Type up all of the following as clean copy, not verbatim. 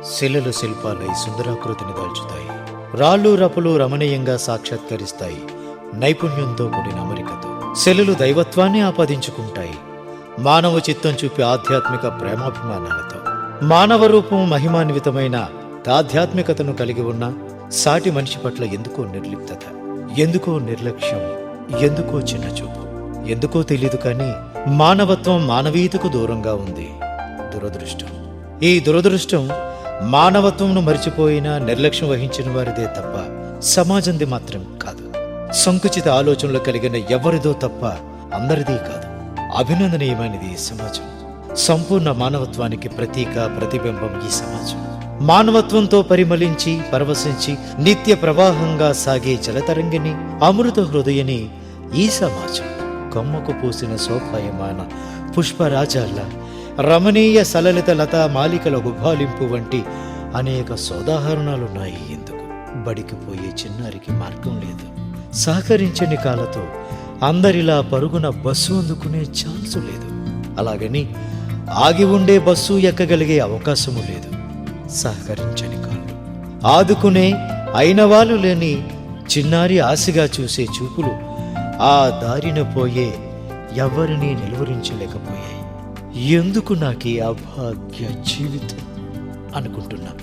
శిలలు శిల్పాలై సుందరాకృతిని దాల్చుతాయి. రాళ్ళు రపులు రమణీయంగా సాక్షాత్కరిస్తాయి నైపుణ్యంతో కూడిన అమరికతో. శిలలు దైవత్వాన్ని ఆపాదించుకుంటాయి మానవ చిత్తం చూపి ఆధ్యాత్మిక ప్రేమాభిమానాలతో. మానవ రూపం మహిమాన్వితమైన ఆధ్యాత్మికతను కలిగి ఉన్న సాటి మనిషి పట్ల ఎందుకో నిర్లిప్తత, ఎందుకో నిర్లక్ష్యం, ఎందుకో చిన్నచూపు, ఎందుకో తెలీదు కానీ మానవత్వం మానవీయతకు దూరంగా ఉంది. దురదృష్టం. ఈ దురదృష్టం మానవత్వంను మరిచిపోయిన నిర్లక్ష్యం వహించిన వారిదే తప్ప సమాజంది మాత్రం కాదు. సంకుచిత ఆలోచనలు కలిగిన ఎవరిదో తప్ప అందరిది కాదు. అభినందనీయమైనది ఈ సమాజం. సంపూర్ణ మానవత్వానికి ప్రతీక, ప్రతిబింబం ఈ సమాజం. మానవత్వంతో పరిమళించి పరవశించి నిత్య ప్రవాహంగా సాగే జలతరంగిని, అమృత హృదయని ఈ సమాజం. కొమ్మకు పూసిన శోభాయమాన పుష్పరాజాల, రమణీయ సలలిత లతా మాలికల గుబాలింపు వంటి అనేక సోదాహరణాలున్నాయి. ఎందుకు బడికి పోయే చిన్నారికి మార్గం లేదు. సహకరించని కాలతో అందరిలా పరుగున బస్సు అందుకునే ఛాన్సు లేదు. అలాగని ఆగి ఉండే బస్సు ఎక్కగలిగే అవకాశము లేదు. సహకరించని కాళ్ళు, ఆదుకునే అయిన వాళ్ళు లేని చిన్నారి ఆశగా చూసే చూపులు ఆ దారిన పోయే ఎవరినీ నిలువరించలేకపోయాయి. ఎందుకు నాకీ అభాగ్య జీవితం అనుకుంటున్నా.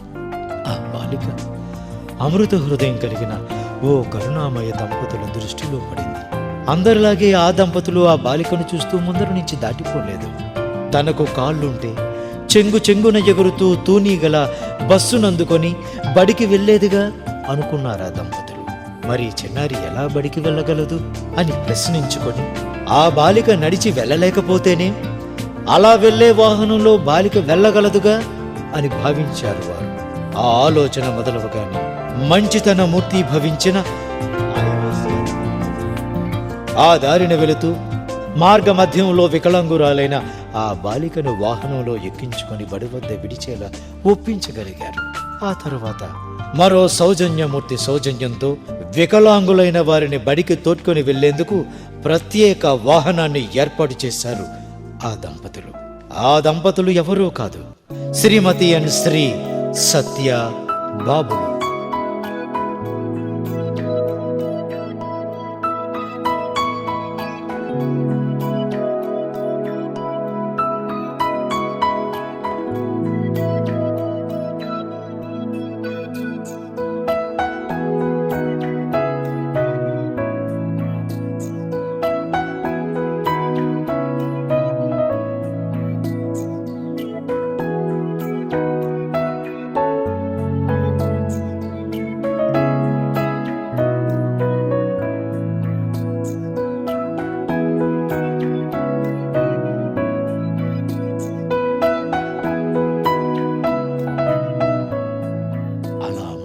ఆ బాలిక అమృత హృదయం కలిగిన ఓ కరుణామయ దంపతుల దృష్టిలో పడింది. అందరిలాగే ఆ దంపతులు ఆ బాలికను చూస్తూ ముందర నుంచి దాటిపోలేదు. తనకు కాళ్ళుంటే చెంగు చెంగున ఎగురుతూ తూనీగల బస్సునందుకొని బడికి వెళ్లేదిగా అనుకున్నారా దంపతులు. మరి చిన్నారి ఎలా బడికి వెళ్ళగలదు అని ప్రశ్నించుకొని ఆ బాలిక నడిచి వెళ్ళలేకపోతేనే అలా వెళ్లే వాహనంలో బాలిక వెళ్ళగలదుగా అని భావించారు వారు. ఆ ఆలోచన మొదలవగానే మంచితన మూర్తి భవించిన ఆ దారిన వెళుతూ మార్గ మధ్యంలో వికలాంగురాలైన ఆ బాలికను వాహనంలో ఎక్కించుకొని బడి వద్ద విడిచేలా ఒప్పించగలిగారు. ఆ తరువాత మరో సౌజన్యమూర్తి సౌజన్యంతో వికలాంగులైన వారిని బడికి తోడ్కొని వెళ్లేందుకు ప్రత్యేక వాహనాన్ని ఏర్పాటు చేశారు ఆ దంపతులు. ఆ దంపతులు ఎవరో కాదు, శ్రీమతి అండ్ శ్రీ సత్య బాబు.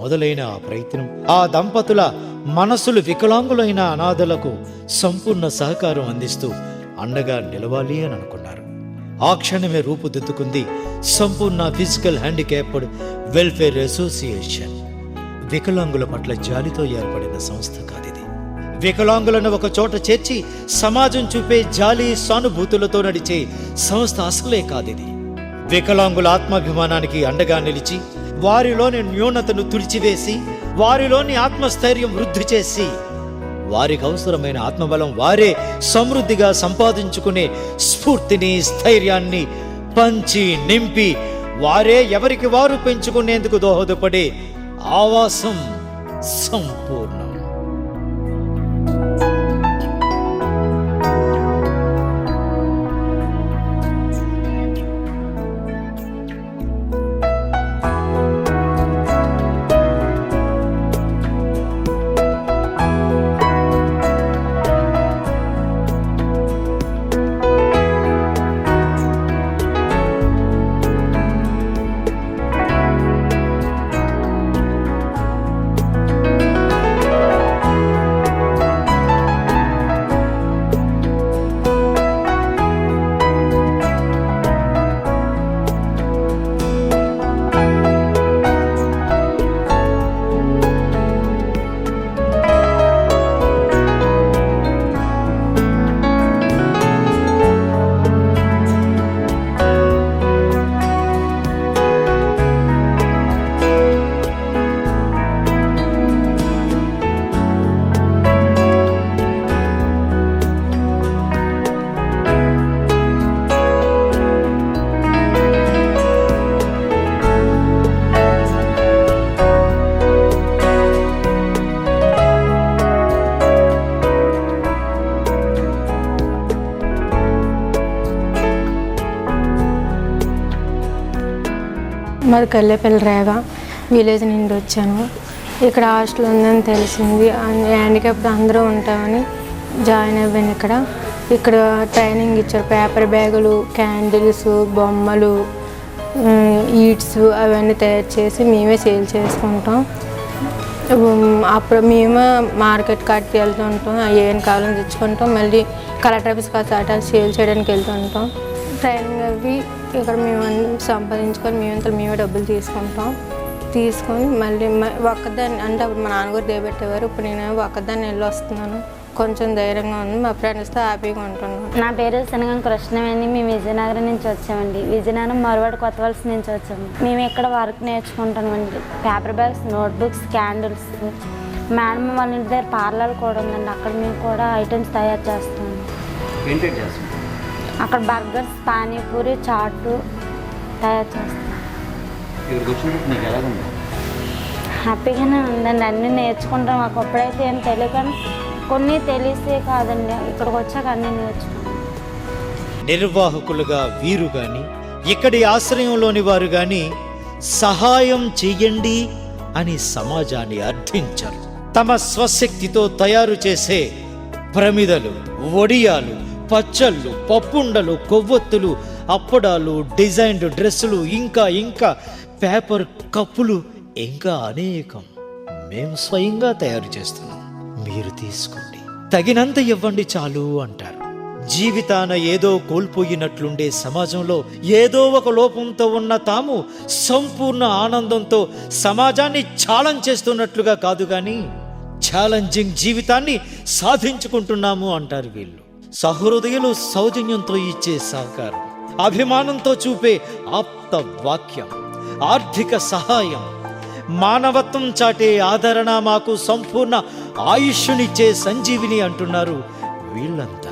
మొదలైన ఆ ప్రయత్నం ఆ దంపతుల మనసులు వికలాంగులైన అనాథలకు సంపూర్ణ సహకారం అందిస్తూ అండగా నిలవాలి అని అనుకున్నారు. ఆ క్షణమే రూపుదిద్దుకుంది సంపూర్ణ ఫిజికల్ హ్యాండిక్యాప్డ్ వెల్ఫేర్ అసోసియేషన్. వికలాంగుల పట్ల జాలితో ఏర్పడిన సంస్థ కాదిది. వికలాంగులను ఒక చోట చేర్చి సమాజం చూపే జాలి సానుభూతులతో నడిచే సంస్థ అసలే కాదిది. వికలాంగుల ఆత్మాభిమానానికి అండగా నిలిచి వారిలోని న్యూనతను తుడిచివేసి వారిలోని ఆత్మస్థైర్యం వృద్ధి చేసి వారికి అవసరమైన ఆత్మబలం వారే సమృద్ధిగా సంపాదించుకునే స్ఫూర్తిని స్థైర్యాన్ని పంచి నింపి వారే ఎవరికి వారు పెంచుకునేందుకు దోహదపడే ఆవాసం సంపూర్ణం. మాది కల్లేపల్లి రేగ విలేజ్ నుండి వచ్చాను. ఇక్కడ హాస్టల్ ఉందని తెలిసింది. హ్యాండిక్యాప్డ్ అందరూ ఉంటామని జాయిన్ అయ్యాను. ఇక్కడ ట్రైనింగ్ ఇచ్చారు. పేపర్ బ్యాగులు, క్యాండిల్స్, బొమ్మలు, ఈట్స్ అవన్నీ తయారు చేసి మేమే సేల్ చేసుకుంటాం. అప్పుడు మేమే మార్కెట్ కాడికి వెళ్తూ ఉంటాం. ఏం కావాలని తెచ్చుకుంటాం. మళ్ళీ కలెక్టర్ ఆఫీస్ కాస్త సేల్ చేయడానికి వెళ్తూ ఉంటాం. ట్రైనింగ్ అవి ఇక్కడ మేము సంపాదించుకొని మేమే డబ్బులు తీసుకొని మళ్ళీ ఒక్కదాన్ని, అంటే అప్పుడు మా నాన్నగారు దేబెట్టేవారు. ఇప్పుడు నేను ఒక్కదాన్ని వెళ్ళి వస్తున్నాను. కొంచెం ధైర్యంగా ఉంది. మా ఫ్రెండ్స్తో హ్యాపీగా ఉంటున్నాను. నా పేరు శనగం కృష్ణవేణి. మేము విజయనగరం నుంచి వచ్చామండి. విజయనగరం మరవాడ కొత్తవలస నుంచి వచ్చాము. మేము ఇక్కడ వర్క్ నేర్చుకుంటామండి. Paper bags, notebooks, candles. Madam వాళ్ళ ఇంటి దగ్గర పార్లర్ కూడా ఉందండి. అక్కడ మేము కూడా ఐటమ్స్ తయారు చేస్తాము. అక్కడ బర్గర్స్, పానీపూరి, చాటు తయారు చేస్తాం. హ్యాపీగానే ఉందండి. అన్నీ నేర్చుకుంటాం. మాకు అప్పుడైతే ఏం తెలియక కొన్ని తెలిసే కాదండి. ఇక్కడికి వచ్చాక అన్నీ నేర్చుకున్నాం. నిర్వాహకులుగా వీరు గాని, ఇక్కడి ఆశ్రయంలోని వారు గాని సహాయం చెయ్యండి అని సమాజాన్ని అర్థించారు. తమ స్వశక్తితో తయారు చేసే ప్రమిదలు, వడియాలు, పచ్చళ్ళు, పప్పుండలు, కొవ్వొత్తులు, అప్పడాలు, డిజైన్డ్ డ్రెస్సులు, ఇంకా పేపర్ కప్పులు, ఇంకా అనేకం మేము స్వయంగా తయారు చేస్తున్నాం. మీరు తీసుకోండి, తగినంత ఇవ్వండి చాలు అంటారు. జీవితాన ఏదో కోల్పోయినట్లుండే సమాజంలో ఏదో ఒక లోపంతో ఉన్న తాము సంపూర్ణ ఆనందంతో సమాజాన్ని ఛాలెంజ్ చేస్తున్నట్లుగా కాదు కానీ ఛాలెంజింగ్ జీవితాన్ని సాధించుకుంటున్నాము అంటారు వీళ్ళు. సహృదయులు సౌజన్యంతో ఇచ్చే సహకారం, అభిమానంతో చూపే ఆప్త వాక్యం, ఆర్థిక సహాయం, మానవత్వం చాటే ఆదరణ మాకు సంపూర్ణ ఆయుష్నిచ్చే సంజీవిని అంటున్నారు వీళ్ళంతా.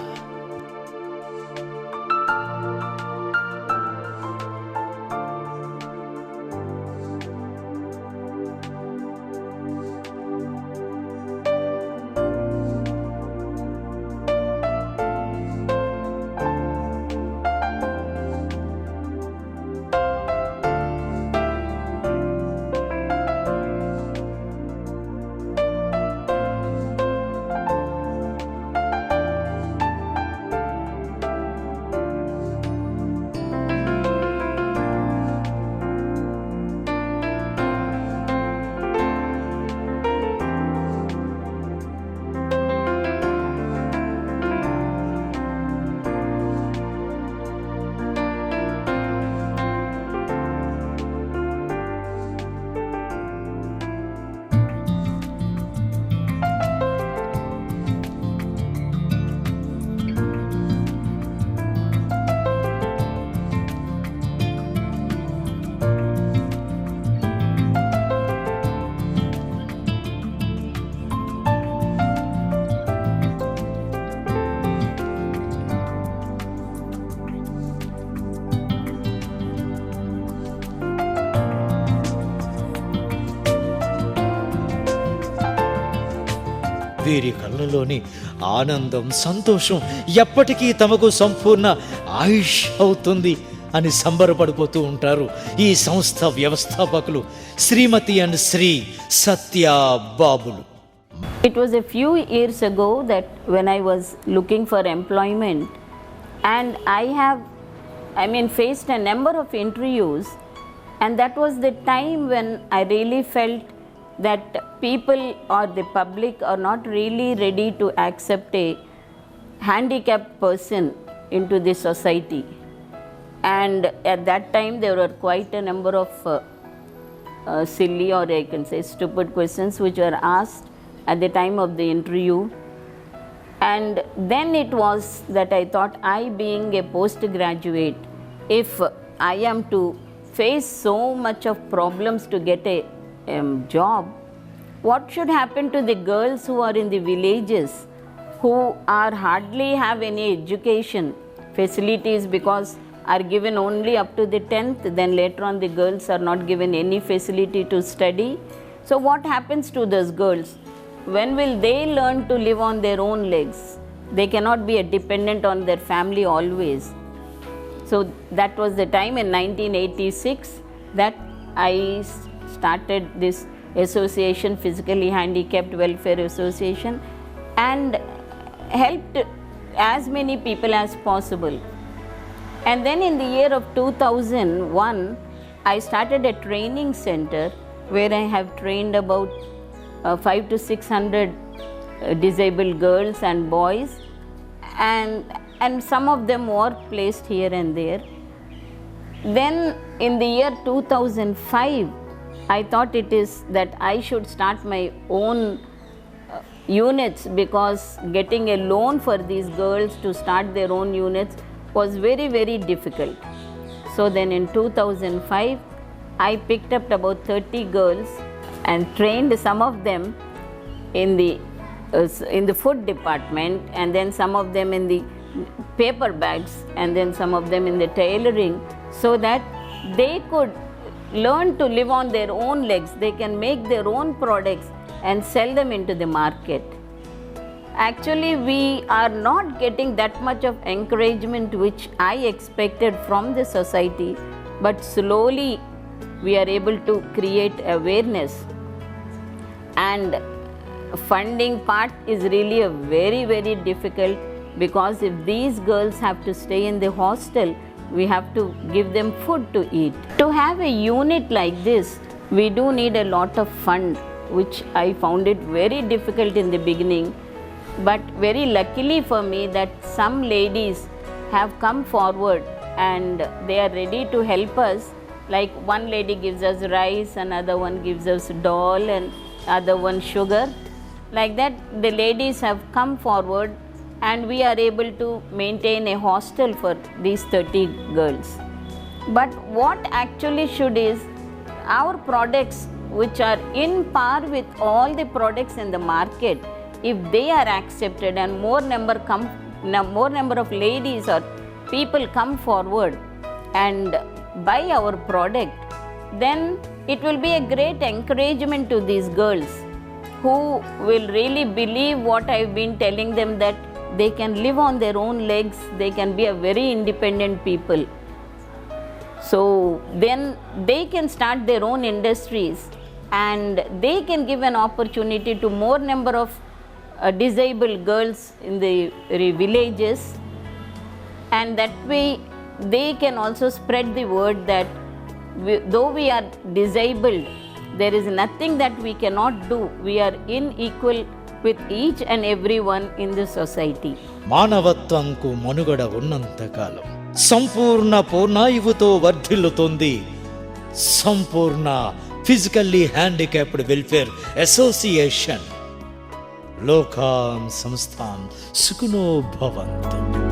వీరి కళ్ళలోని ఆనందం, సంతోషం ఎప్పటికీ తమకు సంపూర్ణ ఆయుష్ అవుతుంది అని సంబరపడిపోతూ ఉంటారు ఈ సంస్థ వ్యవస్థాపకులు శ్రీమతి అండ్ శ్రీ సత్య బాబులు. It was a few years ago that when I was looking for employment, and I faced a number of interviews, and that was the time when I really felt that people or the public are not really ready to accept a handicapped person into the society. And at that time there were quite a number of silly, or I can say stupid questions which were asked at the time of the interview. And then it was that I thought, I being a postgraduate, if I am to face so much of problems to get a job, what should happen to the girls who are in the villages, who are hardly have any education facilities because are given only up to the 10th, then later on the girls are not given any facility to study. So what happens to those girls? When will they learn to live on their own legs? They cannot be a dependent on their family always. So that was the time in 1986 that I started this association, Physically Handicapped Welfare Association, and helped as many people as possible. And then in the year of 2001, I started a training center where I have trained about 500 to 600 disabled girls and boys, and some of them were placed here and there. Then in the year 2005, I thought it is that I should start my own units, because getting a loan for these girls to start their own units was very, very difficult. So then in 2005, I picked up about 30 girls and trained some of them in the food department, and then some of them in the paper bags, and then some of them in the tailoring, so that they could learn to live on their own legs. They can make their own products and sell them into the market. Actually, we are not getting that much of encouragement which I expected from the society, but slowly we are able to create awareness. And funding part is really a very, very difficult, because if these girls have to stay in the hostel, we have to give them food to eat. To have a unit like this, we do need a lot of fund, which I found it very difficult in the beginning. But very luckily for me that some ladies have come forward and they are ready to help us. Like one lady gives us rice, another one gives us doll, and other one sugar. Like that, the ladies have come forward, and we are able to maintain a hostel for these 30 girls. But what actually should is our products, which are in par with all the products in the market, if they are accepted and more number of ladies or people come forward and buy our product, then it will be a great encouragement to these girls, who will really believe what I've been telling them, that they can live on their own legs, they can be a very independent people. So then they can start their own industries, and they can give an opportunity to more number of disabled girls in the villages, and that way they can also spread the word that though we are disabled, there is nothing that we cannot do. We are unequal with each and everyone in the society. మానవత్వంకు మనుగడ ఉన్నంతకాలం సంపూర్ణ పూర్ణాయువుతో వర్ధిల్లుతుంది సంపూర్ణ physically handicapped welfare association. లోకాం సంస్థాం సుఖినో భవంతు.